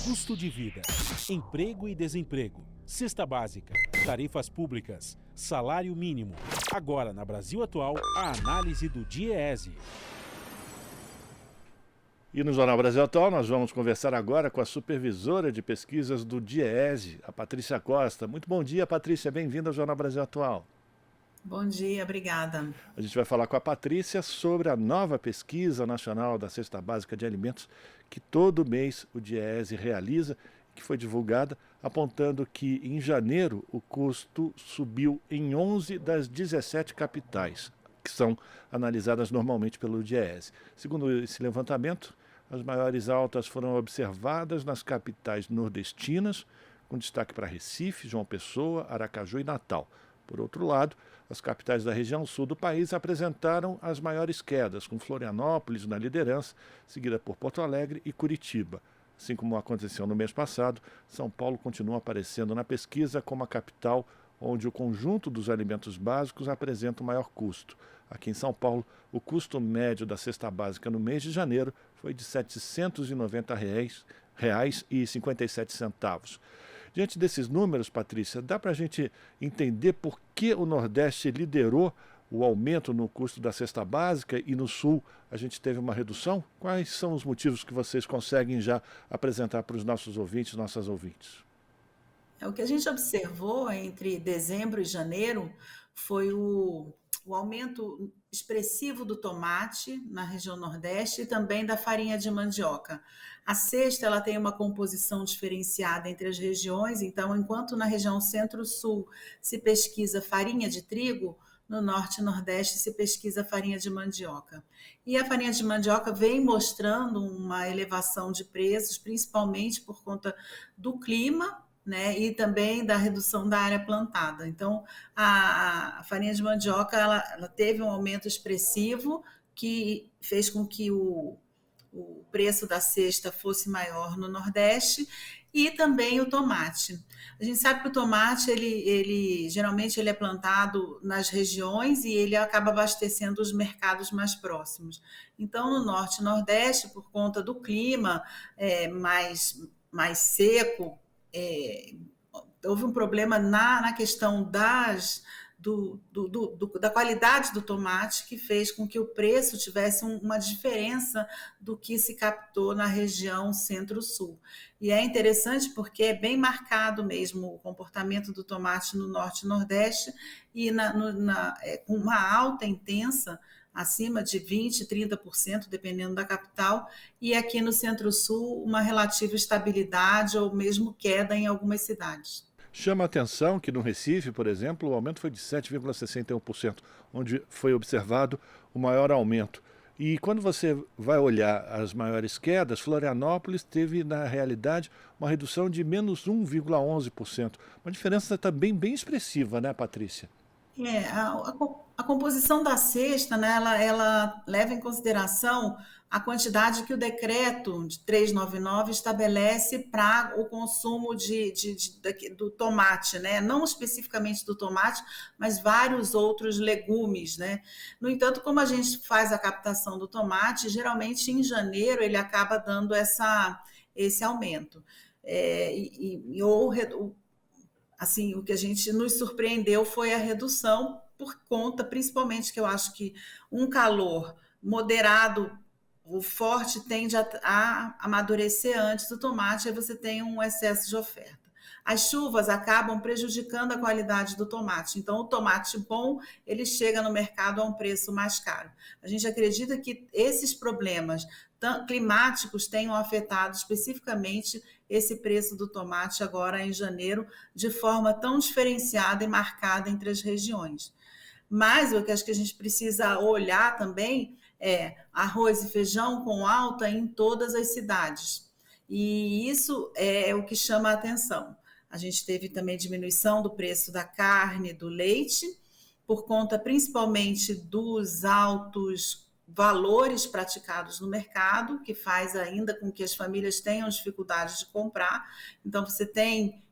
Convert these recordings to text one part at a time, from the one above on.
Custo de vida, emprego e desemprego, cesta básica, tarifas públicas, salário mínimo. Agora, na Brasil Atual, a análise do DIEESE. E no Jornal Brasil Atual nós vamos conversar agora com a supervisora de pesquisas do DIEESE, a Patrícia Costa. Muito bom dia, Patrícia. Bem-vinda ao Jornal Brasil Atual. Bom dia, obrigada. A gente vai falar com a Patrícia sobre a nova pesquisa nacional da Cesta Básica de Alimentos que todo mês o DIEESE realiza, que foi divulgada, apontando que em janeiro o custo subiu em 11 das 17 capitais, que são analisadas normalmente pelo DIEESE. Segundo esse levantamento, as maiores altas foram observadas nas capitais nordestinas, com destaque para Recife, João Pessoa, Aracaju e Natal. Por outro lado, as capitais da região sul do país apresentaram as maiores quedas, com Florianópolis na liderança, seguida por Porto Alegre e Curitiba. Assim como aconteceu no mês passado, São Paulo continua aparecendo na pesquisa como a capital onde o conjunto dos alimentos básicos apresenta o maior custo. Aqui em São Paulo, o custo médio da cesta básica no mês de janeiro foi de R$ 790,57. Diante desses números, Patrícia, dá para a gente entender por que o Nordeste liderou o aumento no custo da cesta básica e no Sul a gente teve uma redução? Quais são os motivos que vocês conseguem já apresentar para os nossos ouvintes, nossas ouvintes? O que a gente observou entre dezembro e janeiro foi o aumento expressivo do tomate na região Nordeste e também da farinha de mandioca. A cesta ela tem uma composição diferenciada entre as regiões, então enquanto na região Centro-Sul se pesquisa farinha de trigo, no Norte e Nordeste se pesquisa farinha de mandioca. E a farinha de mandioca vem mostrando uma elevação de preços, principalmente por conta do clima, né, e também da redução da área plantada. Então, a farinha de mandioca ela teve um aumento expressivo que fez com que o preço da cesta fosse maior no Nordeste e também o tomate. A gente sabe que o tomate, geralmente ele é plantado nas regiões e ele acaba abastecendo os mercados mais próximos. Então, no Norte e Nordeste, por conta do clima mais seco, houve um problema na questão da qualidade do tomate que fez com que o preço tivesse uma diferença do que se captou na região Centro-Sul. E é interessante porque é bem marcado mesmo o comportamento do tomate no Norte e Nordeste e com uma alta intensa, acima de 20%, 30%, dependendo da capital, e aqui no Centro-Sul uma relativa estabilidade ou mesmo queda em algumas cidades. Chama a atenção que no Recife, por exemplo, o aumento foi de 7,61%, onde foi observado o maior aumento. E quando você vai olhar as maiores quedas, Florianópolis teve, na realidade, uma redução de menos 1,11%. Uma diferença também bem expressiva, né, Patrícia? A composição da cesta, né, ela leva em consideração a quantidade que o decreto de 399 estabelece para o consumo do tomate, né? Não especificamente do tomate, mas vários outros legumes, né? No entanto, como a gente faz a captação do tomate, geralmente em janeiro ele acaba dando esse aumento. Assim, o que a gente nos surpreendeu foi a redução por conta, principalmente, que eu acho que um calor moderado, o forte tende a amadurecer antes do tomate, aí você tem um excesso de oferta. As chuvas acabam prejudicando a qualidade do tomate, então o tomate bom, ele chega no mercado a um preço mais caro. A gente acredita que esses problemas climáticos tenham afetado especificamente esse preço do tomate agora em janeiro de forma tão diferenciada e marcada entre as regiões. Mas o que acho que a gente precisa olhar também é arroz e feijão com alta em todas as cidades. E isso é o que chama a atenção. A gente teve também diminuição do preço da carne, do leite, por conta principalmente dos altos valores praticados no mercado, que faz ainda com que as famílias tenham dificuldade de comprar. Então, você tem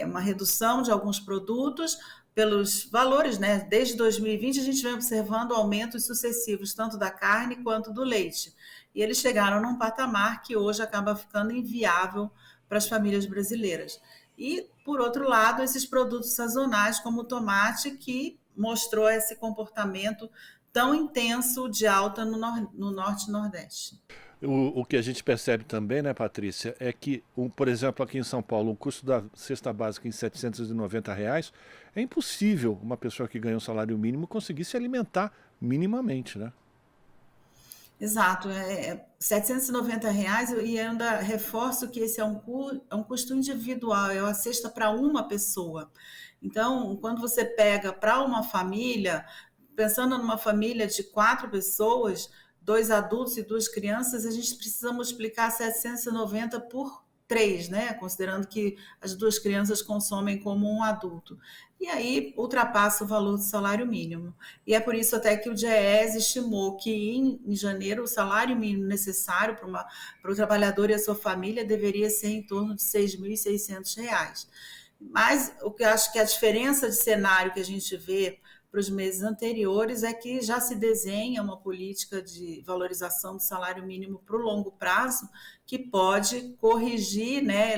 uma redução de alguns produtos pelos valores, né? Desde 2020, a gente vem observando aumentos sucessivos, tanto da carne quanto do leite. e eles chegaram num patamar que hoje acaba ficando inviável para as famílias brasileiras. E, por outro lado, esses produtos sazonais, como o tomate, que mostrou esse comportamento tão intenso de alta no Norte e Nordeste. O que a gente percebe também, né, Patrícia, é que, por exemplo, aqui em São Paulo, o custo da cesta básica em R$ 790, é impossível uma pessoa que ganha um salário mínimo conseguir se alimentar minimamente, né? Exato, R$ 790 e ainda reforço que esse é um custo individual, é uma cesta para uma pessoa. Então, quando você pega para uma família, pensando numa família de 4 pessoas, 2 adultos e 2 crianças, a gente precisa multiplicar 790 por 3, né? Considerando que as 2 crianças consomem como um adulto. E aí ultrapassa o valor do salário mínimo. E é por isso até que o DIEESE estimou que em janeiro o salário mínimo necessário para o trabalhador e a sua família deveria ser em torno de R$ 6.600. Mas o que eu acho que a diferença de cenário que a gente vê para os meses anteriores é que já se desenha uma política de valorização do salário mínimo para o longo prazo que pode corrigir, né,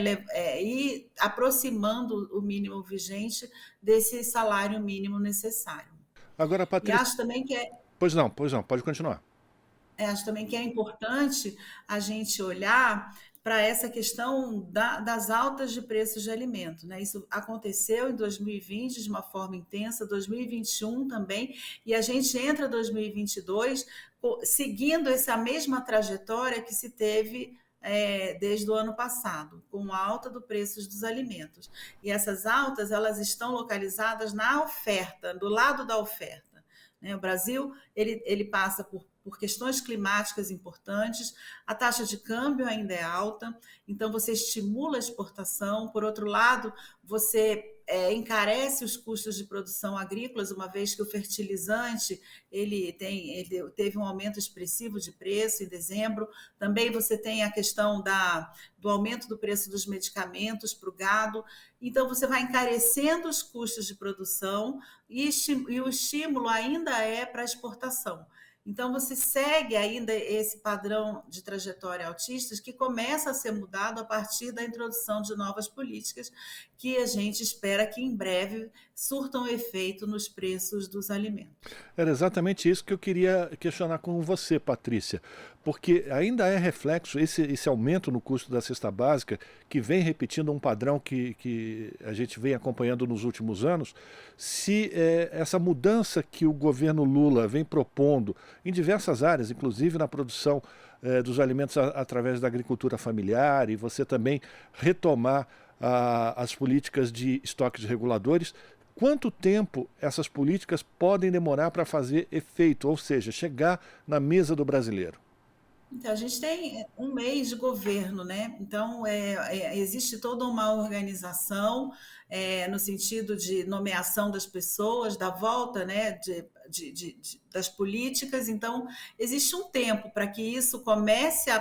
ir aproximando o mínimo vigente desse salário mínimo necessário. Agora, E Patrícia... acho também que Pois não, pode continuar. acho também que é importante a gente olhar para essa questão das altas de preços de alimento, né? Isso aconteceu em 2020 de uma forma intensa, 2021 também, e a gente entra em 2022 seguindo essa mesma trajetória que se teve desde o ano passado, com a alta do preço dos alimentos. E essas altas, elas estão localizadas na oferta, do lado da oferta. O Brasil ele passa por questões climáticas importantes, a taxa de câmbio ainda é alta, então você estimula a exportação. Por outro lado, você encarece os custos de produção agrícolas, uma vez que o fertilizante ele teve um aumento expressivo de preço em dezembro. Também você tem a questão do aumento do preço dos medicamentos para o gado. Então, você vai encarecendo os custos de produção e o estímulo ainda é para a exportação. Então, você segue ainda esse padrão de trajetória altistas que começa a ser mudado a partir da introdução de novas políticas que a gente espera que em breve surtam efeito nos preços dos alimentos. Era exatamente isso que eu queria questionar com você, Patrícia, porque ainda é reflexo esse aumento no custo da cesta básica, que vem repetindo um padrão que a gente vem acompanhando nos últimos anos, se essa mudança que o governo Lula vem propondo em diversas áreas, inclusive na produção dos alimentos através da agricultura familiar, e você também retomar as políticas de estoques reguladores, quanto tempo essas políticas podem demorar para fazer efeito, ou seja, chegar na mesa do brasileiro? Então, a gente tem um mês de governo, né? Então, existe toda uma organização no sentido de nomeação das pessoas, da volta, né, das políticas. Então, existe um tempo para que isso comece a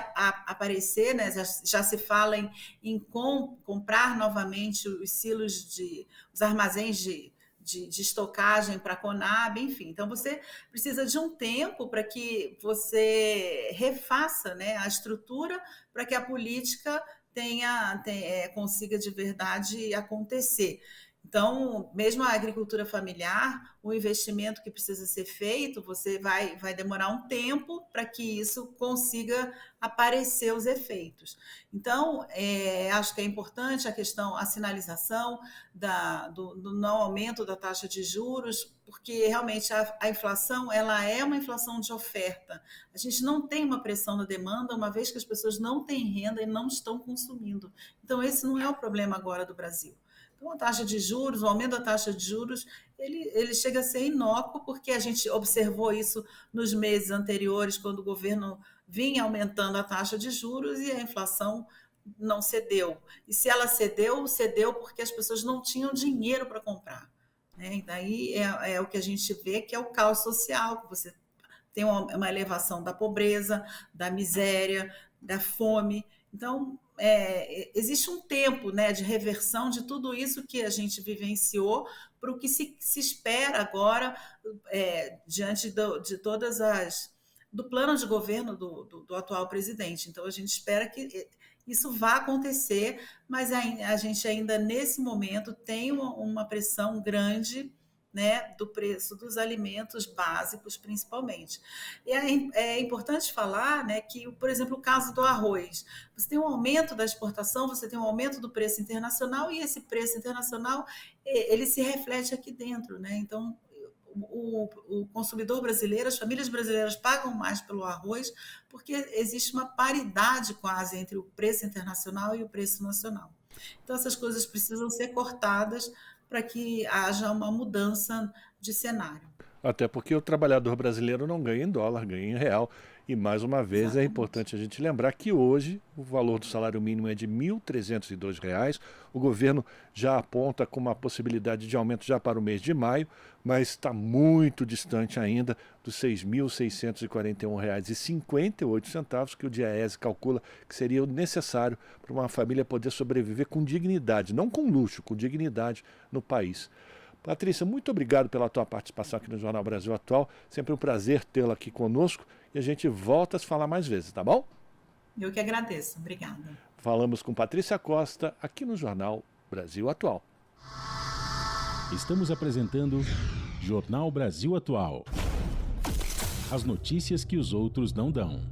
aparecer, né? Já se fala em comprar novamente os silos, os armazéns de estocagem para a Conab, enfim. Então, você precisa de um tempo para que você refaça, né, a estrutura para que a política consiga de verdade acontecer. Então, mesmo a agricultura familiar, o investimento que precisa ser feito, você vai demorar um tempo para que isso consiga aparecer os efeitos. Então, acho que é importante a sinalização do não aumento da taxa de juros, porque realmente a inflação ela é uma inflação de oferta. A gente não tem uma pressão na demanda, uma vez que as pessoas não têm renda e não estão consumindo. Então, esse não é o problema agora do Brasil. Então, a taxa de juros, o aumento da taxa de juros, ele chega a ser inócuo, porque a gente observou isso nos meses anteriores, quando o governo vinha aumentando a taxa de juros e a inflação não cedeu. E se ela cedeu porque as pessoas não tinham dinheiro para comprar. E daí é o que a gente vê, que é o caos social, que você tem uma elevação da pobreza, da miséria, da fome. Então, existe um tempo, né, de reversão de tudo isso que a gente vivenciou para o que se espera agora, diante de todas do plano de governo do atual presidente. Então, a gente espera que isso vá acontecer, mas a gente ainda, nesse momento, tem uma pressão grande, né, do preço dos alimentos básicos, principalmente. E é importante falar, né, que, por exemplo, o caso do arroz. Você tem um aumento da exportação, você tem um aumento do preço internacional, e esse preço internacional ele se reflete aqui dentro, né? Então, o consumidor brasileiro, as famílias brasileiras pagam mais pelo arroz, porque existe uma paridade quase entre o preço internacional e o preço nacional. Então, essas coisas precisam ser cortadas para que haja uma mudança de cenário. Até porque o trabalhador brasileiro não ganha em dólar, ganha em real. E, mais uma vez, Exatamente. é importante a gente lembrar que hoje o valor do salário mínimo é de R$ 1.302. O governo já aponta com uma possibilidade de aumento já para o mês de maio, mas está muito distante ainda dos R$ 6.641,58 que o DIEESE calcula que seria o necessário para uma família poder sobreviver com dignidade, não com luxo, com dignidade no país. Patrícia, muito obrigado pela tua participação aqui no Jornal Brasil Atual. Sempre um prazer tê-la aqui conosco e a gente volta a se falar mais vezes, tá bom? Eu que agradeço. Obrigada. Falamos com Patrícia Costa aqui no Jornal Brasil Atual. Estamos apresentando Jornal Brasil Atual. As notícias que os outros não dão.